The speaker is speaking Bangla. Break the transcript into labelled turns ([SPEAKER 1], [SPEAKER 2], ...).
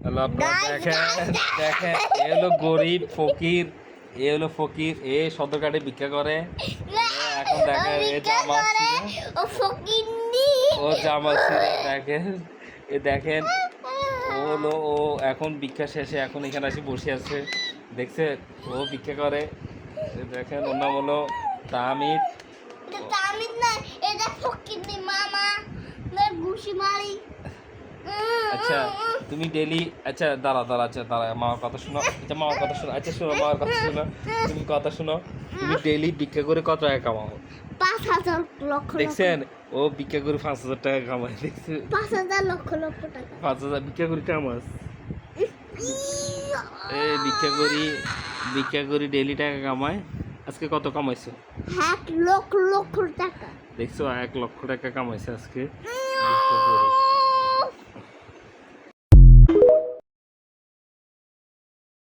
[SPEAKER 1] হ্যালো আপনারা দেখেন দেখেন এ হলো গরিব ফকির, এ হলো ফকির, এ সদরঘাটে ভিক্ষা করে। এখন দেখেন এ জামা ছিঁড়ে, ও জামা ছিঁড়ে দেখেন, এ দেখেন ও হলো ও এখন ভিক্ষা শেষে এখন এখানে এসে বসে আছে, দেখছে ও ভিক্ষা করে। এ দেখেন ওর নাম হলো তাহমিদ। আচ্ছা তুমি ডেলি, আচ্ছা দাঁড়া দাঁড়া, আচ্ছা দাঁড়া মামার কথা শোনো, আচ্ছা মামার কথা শোনো, আচ্ছা শোনো মামার কথা শোনো, তুমি কথা শোনো, তুমি ডেলি ভিক্ষা করে কত টাকা কামাও?
[SPEAKER 2] 5,000 লক্ষ
[SPEAKER 1] দেখছেন ও ভিক্ষা করে 5,000 টাকা কামায়, দেখছেন
[SPEAKER 2] 5,000 লক্ষ লক্ষ টাকা।
[SPEAKER 1] 5,000 ভিক্ষা করি কামাস, এই ভিক্ষা করি ডেলি টাকা কামায়। আজকে কত কামাইছো?
[SPEAKER 2] 1 লক্ষ লক্ষ টাকা।
[SPEAKER 1] দেখছো 1 লক্ষ টাকা কামাইছে আজকে ভিক্ষা করে।